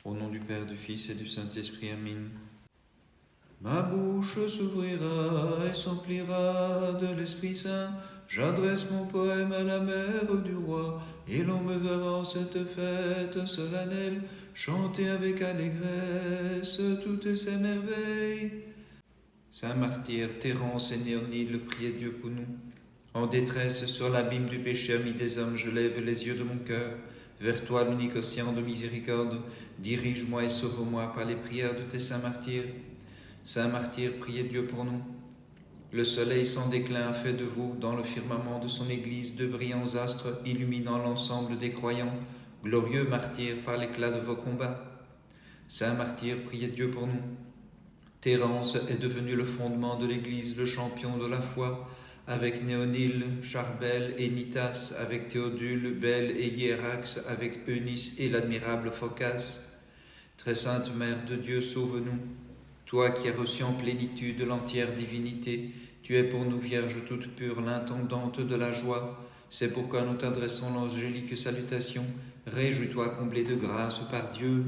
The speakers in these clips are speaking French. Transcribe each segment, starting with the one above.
Au nom du Père, du Fils et du Saint-Esprit, Amen. Ma bouche s'ouvrira et s'emplira de l'Esprit Saint. J'adresse mon poème à la mère du roi, et l'on me verra en cette fête solennelle chanter avec allégresse toutes ces merveilles. Saint martyr, Thérence et Néonile, priez Dieu pour nous. En détresse sur l'abîme du péché ami des hommes, je lève les yeux de mon cœur vers toi, l'unique océan de miséricorde. Dirige-moi et sauve-moi par les prières de tes saints martyrs. Saint martyr, priez Dieu pour nous. Le soleil sans déclin a fait de vous, dans le firmament de son Église, de brillants astres illuminant l'ensemble des croyants. Glorieux martyrs par l'éclat de vos combats. Saint martyr, priez Dieu pour nous. Thérence est devenu le fondement de l'Église, le champion de la foi, avec Néonile, Charbel et Nitas, avec Théodule, Belle et Hiérax, avec Eunice et l'admirable Phocas. Très sainte Mère de Dieu, sauve-nous. Toi qui as reçu en plénitude l'entière divinité, tu es pour nous, Vierge toute pure, l'intendante de la joie. C'est pourquoi nous t'adressons l'angélique salutation. Réjouis-toi, comblée de grâce par Dieu.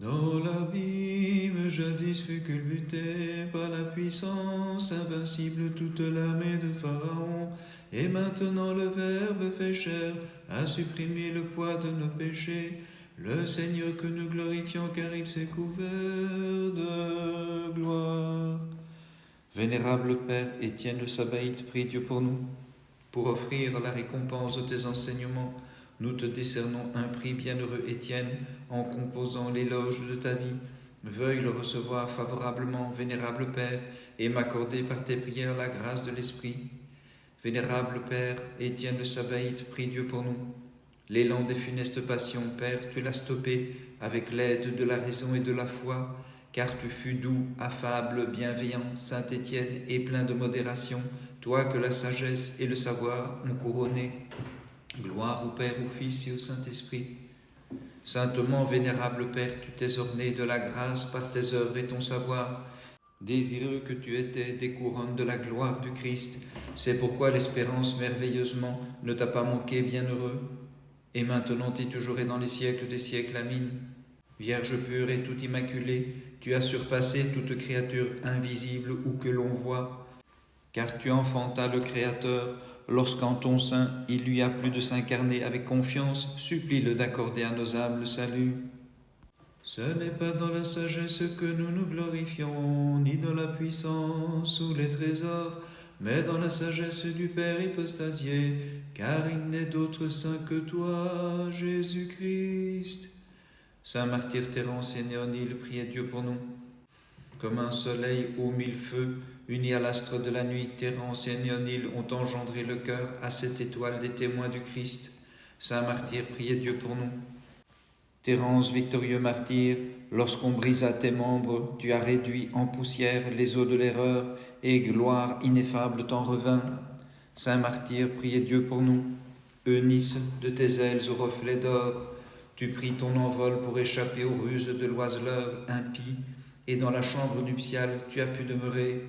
Dans l'abîme jadis fut culbutée par la puissance invincible toute l'armée de Pharaon, et maintenant le Verbe fait chair a supprimé le poids de nos péchés. Le Seigneur que nous glorifions, car il s'est couvert de gloire. Vénérable Père Étienne de Sabaïte, prie Dieu pour nous. Pour offrir la récompense de tes enseignements, nous te décernons un prix, bienheureux Étienne, en composant l'éloge de ta vie. Veuille le recevoir favorablement, vénérable Père, et m'accorder par tes prières la grâce de l'Esprit. Vénérable Père Étienne de Sabaïte, prie Dieu pour nous. L'élan des funestes passions, Père, tu l'as stoppé avec l'aide de la raison et de la foi, car tu fus doux, affable, bienveillant, Saint Étienne, et plein de modération, toi que la sagesse et le savoir ont couronné. Gloire au Père, au Fils et au Saint-Esprit. Saintement vénérable Père, tu t'es orné de la grâce par tes œuvres et ton savoir. Désireux que tu étais des couronnes de la gloire du Christ, c'est pourquoi l'espérance merveilleusement ne t'a pas manqué, bienheureux. Et maintenant et toujours et dans les siècles des siècles, Amen. Vierge pure et toute immaculée, tu as surpassé toute créature invisible ou que l'on voit, car tu enfantas le Créateur, lorsqu'en ton sein il lui a plu de s'incarner avec confiance, supplie-le d'accorder à nos âmes le salut. Ce n'est pas dans la sagesse que nous nous glorifions, ni dans la puissance ou les trésors, mais dans la sagesse du Père hypostasié, car il n'est d'autre saint que toi, Jésus-Christ. Saint martyr Thérence et Néonile, priez Dieu pour nous. Comme un soleil aux mille feux, unis à l'astre de la nuit, Thérence et Néonile ont engendré le cœur à cette étoile des témoins du Christ. Saint martyr, priez Dieu pour nous. Thérence, victorieux martyr, lorsqu'on brisa tes membres, tu as réduit en poussière les eaux de l'erreur, et gloire ineffable t'en revint. Saint martyr, priez Dieu pour nous. Eunice, de tes ailes au reflet d'or, tu pris ton envol pour échapper aux ruses de l'oiseleur impie, et dans la chambre nuptiale tu as pu demeurer.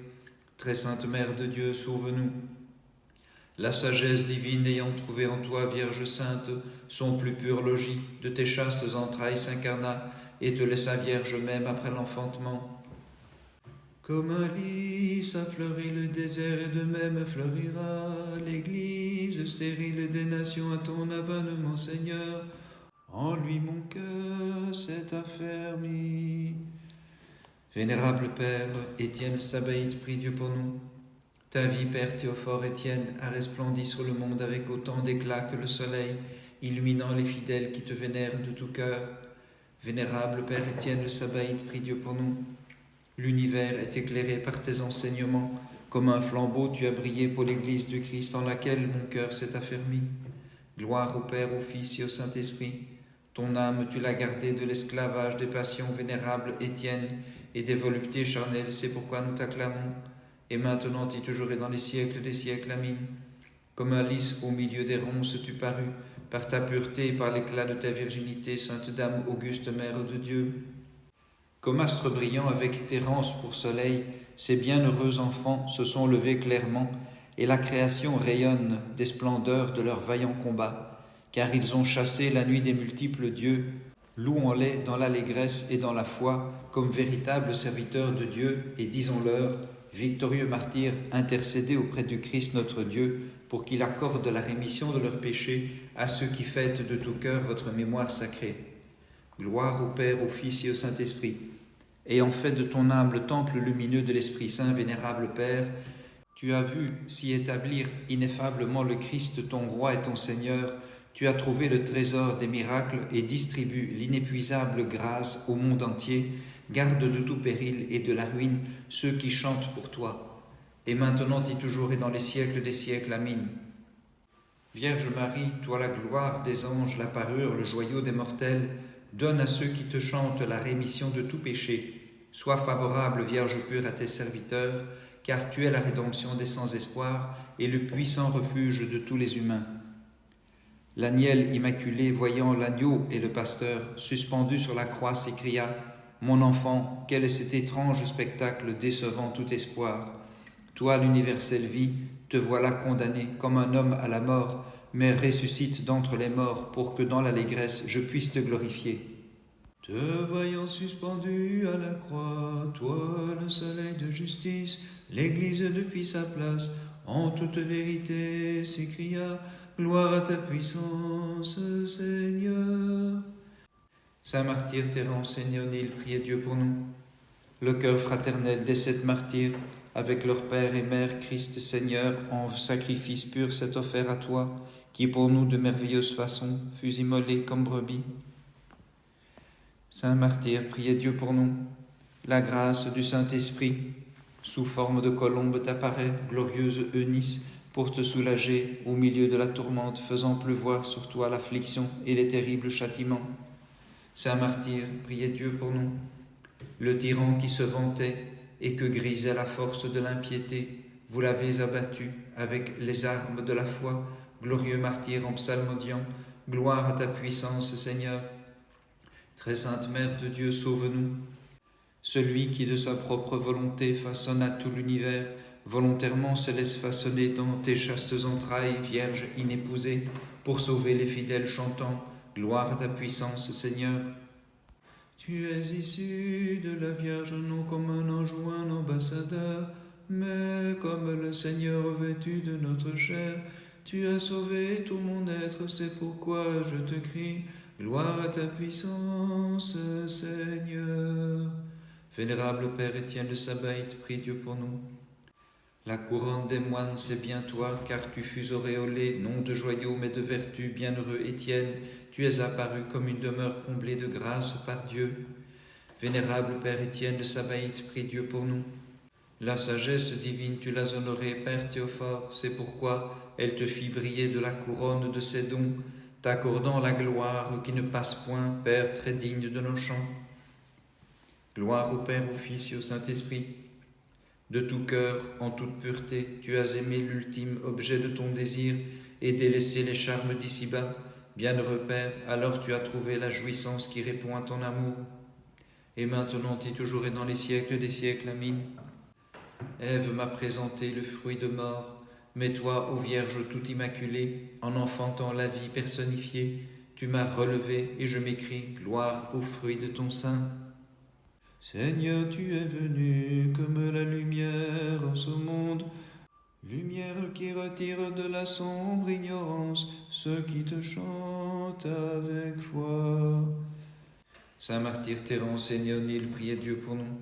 Très sainte Mère de Dieu, sauve-nous. La sagesse divine ayant trouvé en toi, Vierge sainte, son plus pur logis, de tes chastes entrailles s'incarna et te laissa vierge même après l'enfantement. Comme un lys a fleuri le désert et de même fleurira l'Église stérile des nations à ton avènement, Seigneur. En lui mon cœur s'est affermi. Vénérable Père Étienne Sabaïte, prie Dieu pour nous. Ta vie, Père Théophore Étienne, a resplendi sur le monde avec autant d'éclat que le soleil, illuminant les fidèles qui te vénèrent de tout cœur. Vénérable Père Étienne de Sabaïte, prie Dieu pour nous. L'univers est éclairé par tes enseignements. Comme un flambeau, tu as brillé pour l'Église du Christ en laquelle mon cœur s'est affermi. Gloire au Père, au Fils et au Saint-Esprit. Ton âme, tu l'as gardée de l'esclavage des passions, vénérable Étienne, et des voluptés charnelles, c'est pourquoi nous t'acclamons. Et maintenant et toujours et dans les siècles des siècles, Amen. Comme un lys au milieu des ronces tu parus, par ta pureté et par l'éclat de ta virginité, Sainte Dame auguste Mère de Dieu. Comme astre brillant avec Thérence pour soleil, ces bienheureux enfants se sont levés clairement, et la création rayonne des splendeurs de leur vaillant combat, car ils ont chassé la nuit des multiples dieux, Louons-les dans l'allégresse et dans la foi, comme véritables serviteurs de Dieu, et disons-leur, victorieux martyrs, intercédez auprès du Christ notre Dieu, pour qu'il accorde la rémission de leurs péchés à ceux qui fêtent de tout cœur votre mémoire sacrée. Gloire au Père, au Fils et au Saint-Esprit. Ayant fait de ton humble temple lumineux de l'Esprit Saint, vénérable Père, tu as vu s'y établir ineffablement le Christ, ton roi et ton Seigneur. Tu as trouvé le trésor des miracles et distribues l'inépuisable grâce au monde entier. Garde de tout péril et de la ruine ceux qui chantent pour toi. Et maintenant et toujours et dans les siècles des siècles. Amen. Vierge Marie, toi la gloire des anges, la parure, le joyau des mortels, donne à ceux qui te chantent la rémission de tout péché. Sois favorable, Vierge pure, à tes serviteurs, car tu es la rédemption des sans-espoir et le puissant refuge de tous les humains. L'agnel immaculé, voyant l'agneau et le pasteur suspendus sur la croix, s'écria « Mon enfant, quel est cet étrange spectacle décevant tout espoir? Toi, l'universelle vie, te voilà condamné comme un homme à la mort, mais ressuscite d'entre les morts pour que dans l'allégresse je puisse te glorifier. » Te voyant suspendu à la croix, toi, le soleil de justice, l'Église depuis sa place, en toute vérité s'écria « Gloire à ta puissance, Seigneur !» Saint martyr Thérence et Néonile, priez Dieu pour nous. Le cœur fraternel des 7 martyrs, avec leur Père et Mère, Christ Seigneur, en sacrifice pur s'est offert à toi, qui pour nous de merveilleuse façon fus immolé comme brebis. Saint martyr, priez Dieu pour nous. La grâce du Saint-Esprit, sous forme de colombe, t'apparaît, glorieuse Eunice, pour te soulager au milieu de la tourmente, faisant pleuvoir sur toi l'affliction et les terribles châtiments. Saint martyr, priez Dieu pour nous. Le tyran qui se vantait et que grisait la force de l'impiété, vous l'avez abattu avec les armes de la foi, glorieux martyr en psalmodiant, gloire à ta puissance, Seigneur. Très sainte Mère de Dieu, sauve-nous. Celui qui de sa propre volonté façonna tout l'univers, volontairement se laisse façonner dans tes chastes entrailles, Vierge inépousée, pour sauver les fidèles chantant, gloire à ta puissance, Seigneur. Tu es issu de la Vierge, non comme un ange ou un ambassadeur, mais comme le Seigneur vêtu de notre chair. Tu as sauvé tout mon être, c'est pourquoi je te crie, gloire à ta puissance, Seigneur. Vénérable Père Étienne de Sabaïte, prie Dieu pour nous. La couronne des moines, c'est bien toi, car tu fus auréolé, non de joyaux, mais de vertu, bienheureux Étienne, tu es apparu comme une demeure comblée de grâce par Dieu. Vénérable Père Étienne de Sabaïte, prie Dieu pour nous. La sagesse divine, tu l'as honorée, Père Théophore, c'est pourquoi elle te fit briller de la couronne de ses dons, t'accordant la gloire qui ne passe point, Père très digne de nos chants. Gloire au Père, au Fils et au Saint-Esprit. De tout cœur, en toute pureté, tu as aimé l'ultime objet de ton désir et délaissé les charmes d'ici-bas. Bienheureux Père, alors tu as trouvé la jouissance qui répond à ton amour. Et maintenant et toujours et dans les siècles des siècles. Amen. Ève m'a présenté le fruit de mort, mais toi, ô Vierge tout immaculée, en enfantant la vie personnifiée, tu m'as relevé et je m'écrie, gloire au fruit de ton sein. Seigneur, tu es venu comme la lumière en ce monde, lumière qui retire de la sombre ignorance ceux qui te chantent avec foi. Saint martyr Thérence et Néonile, priez Dieu pour nous.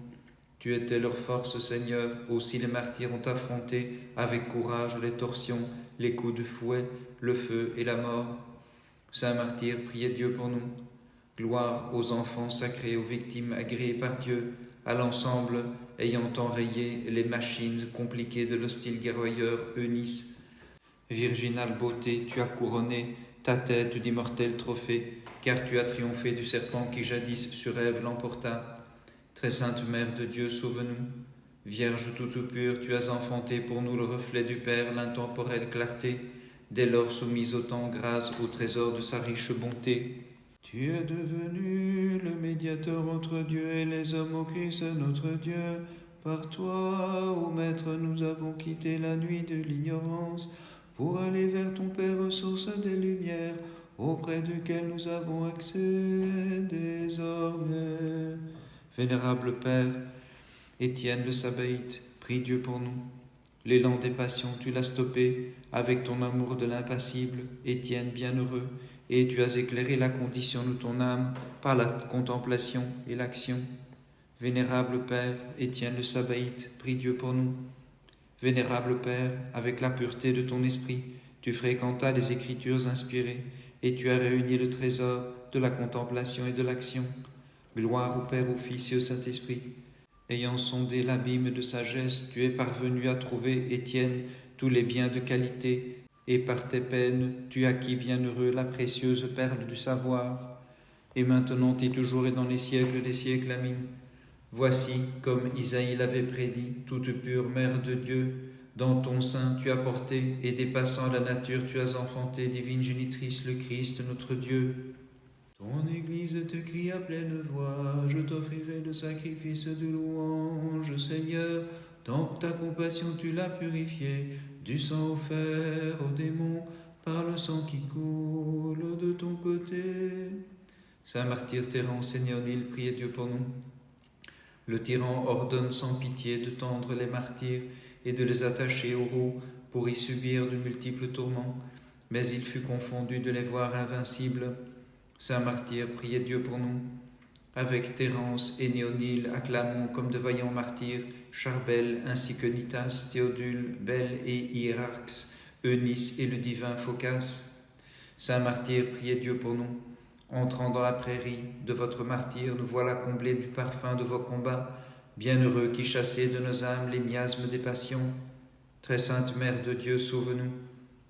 Tu étais leur force, Seigneur, aussi les martyrs ont affronté avec courage les torsions, les coups de fouet, le feu et la mort. Saint martyr, priez Dieu pour nous. Gloire aux enfants sacrés, aux victimes agréées par Dieu, à l'ensemble ayant enrayé les machines compliquées de l'hostile guerroyeur Eunice. Virginale beauté, tu as couronné ta tête d'immortel trophée, car tu as triomphé du serpent qui jadis sur Ève l'emporta. Très sainte Mère de Dieu, sauve-nous. Vierge toute pure, tu as enfanté pour nous le reflet du Père, l'intemporelle clarté, dès lors soumise autant grâce au trésor de sa riche bonté. Tu es devenu le médiateur entre Dieu et les hommes, ô Christ notre Dieu. Par toi, ô Maître, nous avons quitté la nuit de l'ignorance pour aller vers ton Père, source des lumières. auprès duquel nous avons accès désormais. Vénérable Père, Étienne le Sabaïte, prie Dieu pour nous. L'élan des passions, tu l'as stoppé avec ton amour de l'impassible, Étienne bienheureux, et tu as éclairé la condition de ton âme par la contemplation et l'action. Vénérable Père, Étienne le Sabaïte, prie Dieu pour nous. Vénérable Père, avec la pureté de ton esprit, tu fréquentas les Écritures inspirées, et tu as réuni le trésor de la contemplation et de l'action. Gloire au Père, au Fils et au Saint-Esprit. Ayant sondé l'abîme de sagesse, tu es parvenu à trouver, Étienne, tous les biens de qualité, et par tes peines, tu acquis bienheureux la précieuse perle du savoir. Et maintenant et toujours et dans les siècles des siècles, Amen. Voici, comme Isaïe l'avait prédit, toute pure Mère de Dieu, dans ton sein tu as porté, et dépassant la nature tu as enfanté, divine génitrice, le Christ, notre Dieu. Ton Église te crie à pleine voix, je t'offrirai le sacrifice de louange, Seigneur, tant que ta compassion tu l'as purifiée, du sang offert aux démons, par le sang qui coule de ton côté. Saint martyr Thérence et Néonile, priez Dieu pour nous. Le tyran ordonne sans pitié de tendre les martyrs et de les attacher aux roues pour y subir de multiples tourments, mais il fut confondu de les voir invincibles. Saint martyr, priez Dieu pour nous. Avec Thérence et Néonile, acclamons comme de vaillants martyrs Charbel ainsi que Nitas, Théodule, Belle et Hiérax, Eunice et le divin Phocas. Saint martyr, priez Dieu pour nous. Entrant dans la prairie de votre martyr, nous voilà comblés du parfum de vos combats, bienheureux qui chassez de nos âmes les miasmes des passions. Très sainte Mère de Dieu, sauve-nous.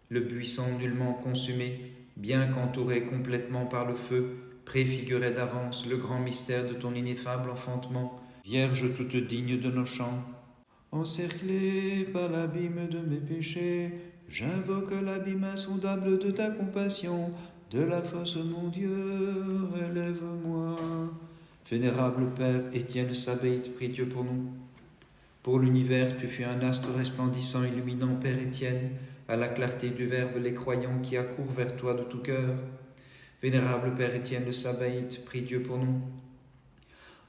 Le buisson nullement consumé, bien qu'entouré complètement par le feu, préfigurait d'avance le grand mystère de ton ineffable enfantement, Vierge toute digne de nos chants. Encerclé par l'abîme de mes péchés, j'invoque l'abîme insondable de ta compassion. De la fosse, mon Dieu, relève-moi. Vénérable Père, Étienne Sabaïte, prie Dieu pour nous. Pour l'univers, tu fus un astre resplendissant, illuminant, Père Étienne, à la clarté du Verbe, les croyants qui accourent vers toi de tout cœur. Vénérable Père Étienne le Sabaïte, prie Dieu pour nous.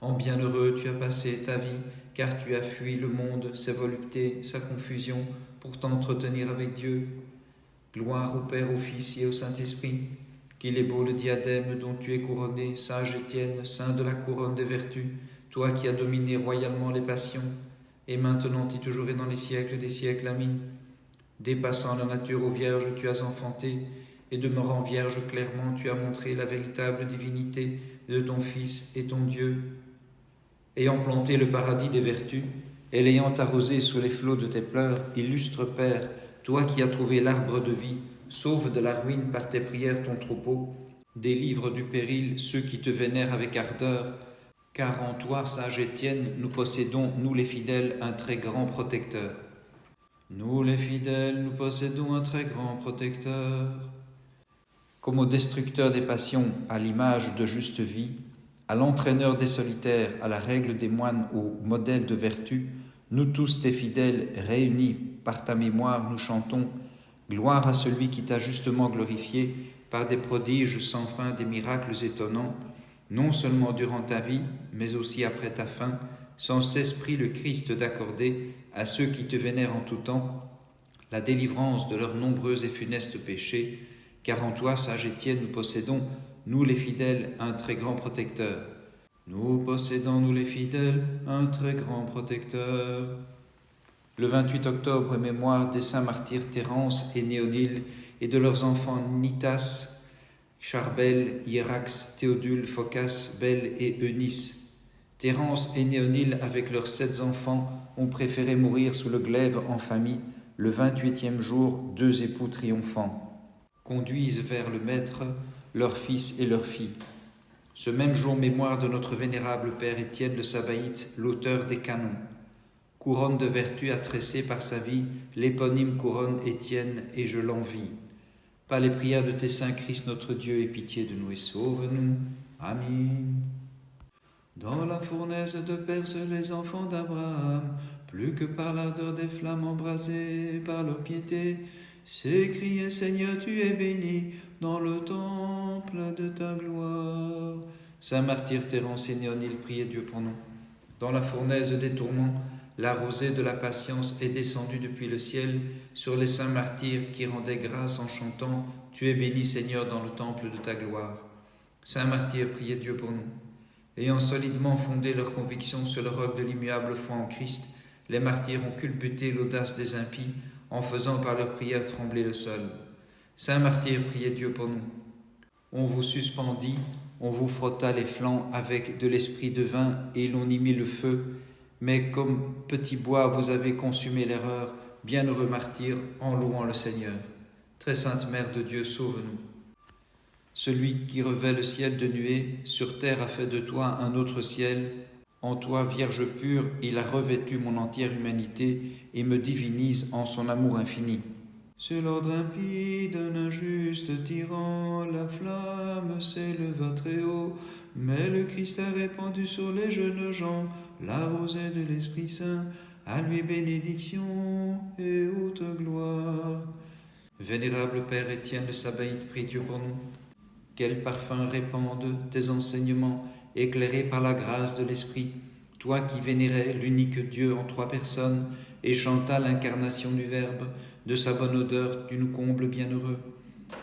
En bienheureux, tu as passé ta vie, car tu as fui le monde, ses voluptés, sa confusion, pour t'entretenir avec Dieu. Gloire au Père, au Fils et au Saint-Esprit. Qu'il est beau le diadème dont tu es couronné, sage Étienne, saint de la couronne des vertus, toi qui as dominé royalement les passions, et maintenant et toujours et dans les siècles des siècles, Amen. Dépassant la nature aux vierges, tu as enfanté, et demeurant vierge clairement, tu as montré la véritable divinité de ton Fils et ton Dieu. Ayant planté le paradis des vertus, et l'ayant arrosé sous les flots de tes pleurs, illustre Père, toi qui as trouvé l'arbre de vie, sauve de la ruine par tes prières ton troupeau, délivre du péril ceux qui te vénèrent avec ardeur, car en toi, sage Étienne, nous possédons, nous les fidèles, un très grand protecteur. Nous les fidèles, nous possédons un très grand protecteur. Comme au destructeur des passions, à l'image de juste vie, à l'entraîneur des solitaires, à la règle des moines, au modèle de vertu, nous tous tes fidèles, réunis par ta mémoire, nous chantons « Gloire à celui qui t'a justement glorifié par des prodiges sans fin, des miracles étonnants, non seulement durant ta vie, mais aussi après ta fin, sans cesse prie le Christ d'accorder à ceux qui te vénèrent en tout temps la délivrance de leurs nombreux et funestes péchés, car en toi, sage Étienne, nous possédons, nous les fidèles, un très grand protecteur. Nous possédons, nous les fidèles, un très grand protecteur. Le 28 octobre, mémoire des saints martyrs Thérence et Néonile et de leurs enfants Nitas, Charbel, Hiérax, Théodule, Phocas, Belle et Eunice. Thérence et Néonile, avec leurs 7 enfants, ont préféré mourir sous le glaive en famille, le 28e jour, 2 époux triomphants conduisent vers le Maître leurs fils et leurs filles. Ce même jour, mémoire de notre vénérable Père Étienne le Sabaïte, l'auteur des canons. Couronne de vertu a tressé par sa vie l'éponyme couronne Étienne, et je l'envie. Par les prières de tes saints, Christ notre Dieu, aie pitié de nous et sauve-nous. Amen. Dans la fournaise de Perse, les enfants d'Abraham, plus que par l'ardeur des flammes embrasées par leur piété, s'écriaient, Seigneur, tu es béni, dans le temple de ta gloire. Saint martyr Thérence Néonil, priez Dieu pour nous. Dans la fournaise des tourments, la rosée de la patience est descendue depuis le ciel sur les saints martyrs qui rendaient grâce en chantant « Tu es béni Seigneur dans le temple de ta gloire ». Saint martyr, priez Dieu pour nous. Ayant solidement fondé leur conviction sur le roc de l'immuable foi en Christ, les martyrs ont culbuté l'audace des impies en faisant par leurs prières trembler le sol. Saint martyr, priez Dieu pour nous. On vous suspendit, on vous frotta les flancs avec de l'esprit de vin et l'on y mit le feu, mais comme petit bois vous avez consumé l'erreur, bienheureux martyr, en louant le Seigneur. Très sainte Mère de Dieu, sauve-nous. Celui qui revêt le ciel de nuées, sur terre a fait de toi un autre ciel. En toi, Vierge pure, il a revêtu mon entière humanité et me divinise en son amour infini. Sur l'ordre impie d'un injuste tyran, la flamme s'éleva très haut, mais le Christ a répandu sur les jeunes gens la rosée de l'Esprit Saint, à lui bénédiction et haute gloire. Vénérable Père Étienne de Sabaïde, prie Dieu pour nous. Quel parfum répandent tes enseignements, éclairés par la grâce de l'Esprit, toi qui vénérais l'unique Dieu en trois personnes et chanta l'incarnation du Verbe, de sa bonne odeur tu nous combles bienheureux.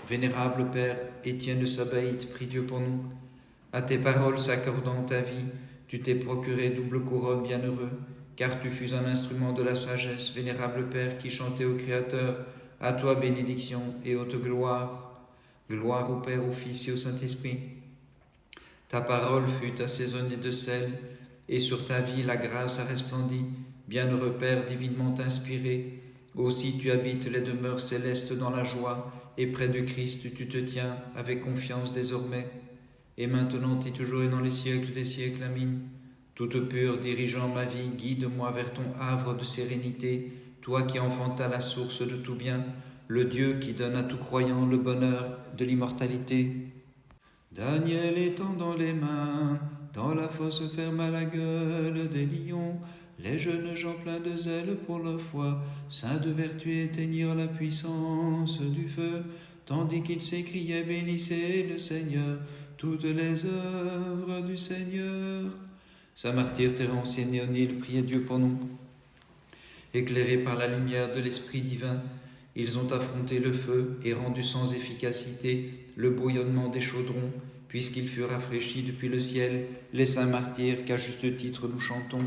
Vénérable Père Étienne de Sabaïde, prie Dieu pour nous. À tes paroles s'accordant ta vie, tu t'es procuré double couronne bienheureux, car tu fus un instrument de la sagesse, vénérable Père qui chantait au Créateur, à toi bénédiction et haute gloire. Gloire au Père, au Fils et au Saint-Esprit. Ta parole fut assaisonnée de sel, et sur ta vie la grâce a resplendi. Bienheureux Père divinement inspiré, aussi tu habites les demeures célestes dans la joie, et près du Christ tu te tiens avec confiance désormais. Et maintenant et toujours et dans les siècles des siècles, Amen. Toute pure dirigeant ma vie, guide-moi vers ton havre de sérénité, toi qui enfantas la source de tout bien, le Dieu qui donne à tout croyant le bonheur de l'immortalité. Daniel étant dans les mains, dans la fosse ferme à la gueule des lions, les jeunes gens pleins de zèle pour leur foi, saints de vertu éteignirent la puissance du feu, tandis qu'ils s'écriaient « Bénissez le Seigneur, toutes les œuvres du Seigneur ». Saint martyr Thérence Néonil, priez Dieu pour nous. Éclairés par la lumière de l'Esprit divin, ils ont affronté le feu et rendu sans efficacité le bouillonnement des chaudrons, puisqu'ils furent rafraîchis depuis le ciel, les saints martyrs qu'à juste titre nous chantons.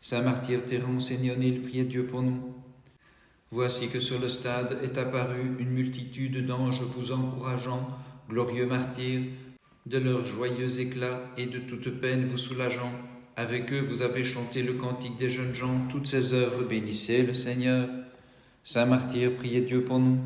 Saint martyr Thérence Néonil, priez Dieu pour nous. Voici que sur le stade est apparue une multitude d'anges vous encourageant, glorieux martyrs, de leur joyeux éclat et de toute peine vous soulageant. Avec eux vous avez chanté le cantique des jeunes gens, toutes ces œuvres, bénissez le Seigneur. Saint martyr, priez Dieu pour nous.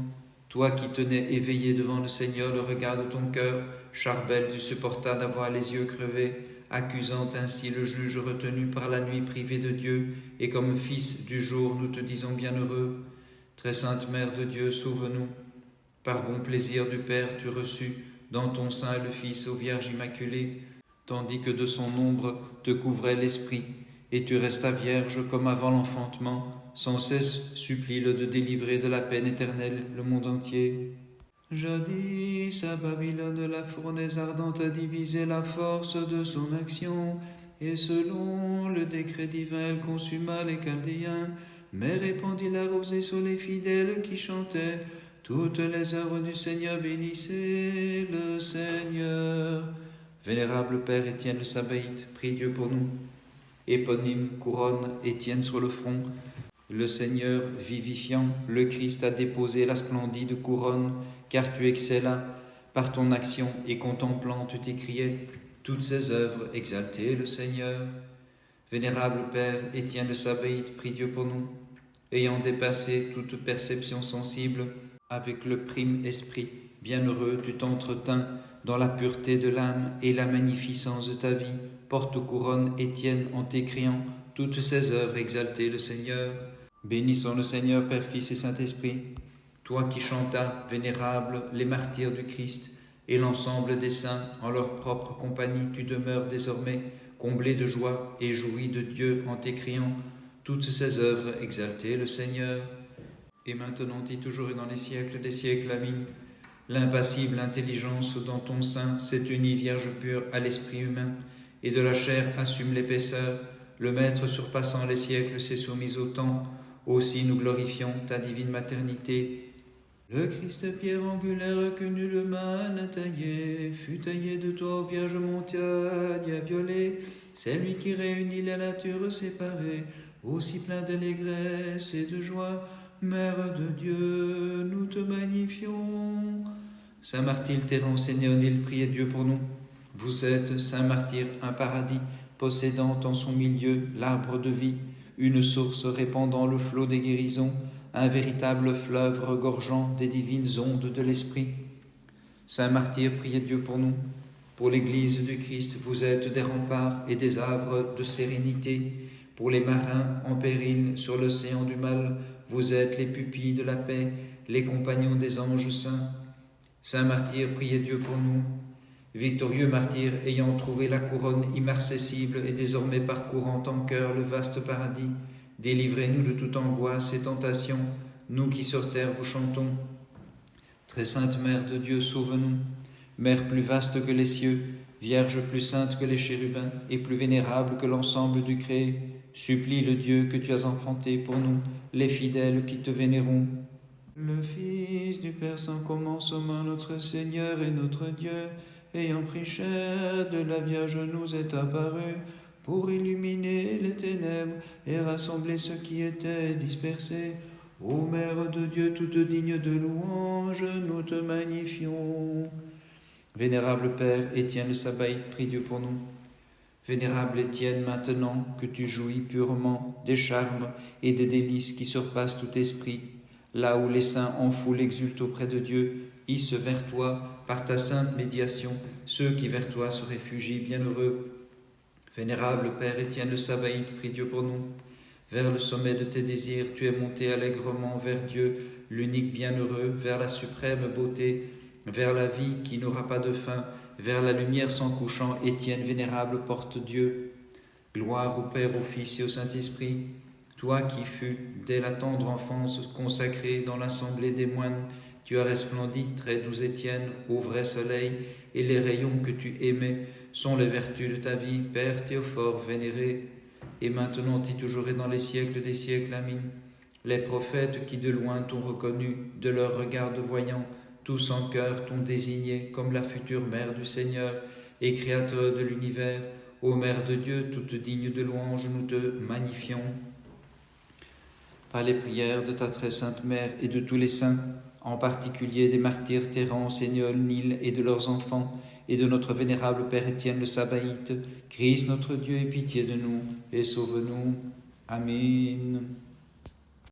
Toi qui tenais éveillé devant le Seigneur le regard de ton cœur, Charbel tu supportas d'avoir les yeux crevés, accusant ainsi le juge retenu par la nuit privé de Dieu, et comme fils du jour nous te disons bienheureux. Très sainte Mère de Dieu, sauve-nous. Par bon plaisir du Père tu reçus dans ton sein le Fils aux Vierges immaculées, tandis que de son ombre te couvrait l'Esprit, et tu restas vierge comme avant l'enfantement, sans cesse supplie-le de délivrer de la peine éternelle le monde entier. Jadis à Babylone la fournaise ardente a divisé la force de son action, et selon le décret divin elle consuma les Chaldéens, mais répandit la rosée sur les fidèles qui chantaient toutes les œuvres du Seigneur, bénissez le Seigneur. Vénérable Père Étienne de Sabaïde, prie Dieu pour nous. Éponyme, couronne, Étienne sur le front. Le Seigneur vivifiant, le Christ a déposé la splendide couronne, car tu excellas par ton action et contemplant tu t'écriais toutes ces œuvres, exaltez le Seigneur. Vénérable Père Étienne de Sabaïde, prie Dieu pour nous. Ayant dépassé toute perception sensible, avec le prime esprit, bienheureux tu t'entretins dans la pureté de l'âme et la magnificence de ta vie, porte-couronne Étienne en t'écriant toutes ces œuvres, exaltez le Seigneur. Bénissons le Seigneur, Père, Fils et Saint-Esprit, toi qui chantas, vénérable, les martyrs du Christ et l'ensemble des saints en leur propre compagnie, tu demeures désormais comblé de joie et jouis de Dieu en t'écriant toutes ces œuvres, exaltez le Seigneur. Et maintenant et toujours et dans les siècles des siècles, Amen. L'impassible intelligence dans ton sein s'est unie, Vierge pure, à l'esprit humain, et de la chair assume l'épaisseur. Le Maître surpassant les siècles s'est soumis au temps. Aussi nous glorifions ta divine maternité. Le Christ pierre angulaire que nulle main n'a taillé, fut taillé de toi, ô Vierge montagne violée. C'est lui qui réunit la nature séparée, aussi plein d'allégresse et de joie. Mère de Dieu, nous te magnifions. Saint Martyr Thérence et Néonile, priez Dieu pour nous. Vous êtes, Saint Martyr, un paradis, possédant en son milieu l'arbre de vie, une source répandant le flot des guérisons, un véritable fleuve regorgeant des divines ondes de l'Esprit. Saint Martyr, priez Dieu pour nous. Pour l'Église du Christ, vous êtes des remparts et des havres de sérénité. Pour les marins en péril sur l'océan du mal, vous êtes les pupilles de la paix, les compagnons des anges saints. Saint Martyr, priez Dieu pour nous. Victorieux martyr, ayant trouvé la couronne immarcessible et désormais parcourant en cœur le vaste paradis, délivrez-nous de toute angoisse et tentation, nous qui sur terre vous chantons. Très sainte Mère de Dieu, sauve-nous. Mère plus vaste que les cieux, Vierge plus sainte que les chérubins et plus vénérable que l'ensemble du créé, supplie le Dieu que tu as enfanté pour nous, les fidèles qui te vénérons. Le Fils du Père sans commencement, notre Seigneur et notre Dieu, ayant pris chair de la Vierge, nous est apparu pour illuminer les ténèbres et rassembler ceux qui étaient dispersés. Ô Mère de Dieu, toute digne de louange, nous te magnifions. Vénérable Père Étienne le Sabaïte, prie Dieu pour nous. Vénérable Étienne, maintenant que tu jouis purement des charmes et des délices qui surpassent tout esprit, là où les saints en foule exultent auprès de Dieu, hisse vers toi, par ta sainte médiation, ceux qui vers toi se réfugient bienheureux. Vénérable Père Étienne le Sabaïte, prie Dieu pour nous. Vers le sommet de tes désirs, tu es monté allègrement vers Dieu, l'unique bienheureux, vers la suprême beauté, vers la vie qui n'aura pas de fin, vers la lumière sans couchant. Étienne vénérable porte Dieu. Gloire au Père, au Fils et au Saint-Esprit. Toi qui fus, dès la tendre enfance, consacré dans l'assemblée des moines, tu as resplendi, très doux Étienne, au vrai soleil, et les rayons que tu aimais sont les vertus de ta vie, Père Théophore vénéré, et maintenant et toujours et dans les siècles des siècles. Amen. Les prophètes qui de loin t'ont reconnu, de leur regard de voyant, tous en cœur t'ont désigné comme la future mère du Seigneur et créateur de l'univers. Ô Mère de Dieu, toute digne de louange, nous te magnifions. Par les prières de ta très sainte Mère et de tous les saints, en particulier des martyrs Thérence et Néonile et de leurs enfants, et de notre vénérable Père Étienne le Sabaïte, Christ notre Dieu, aie pitié de nous et sauve-nous. Amen.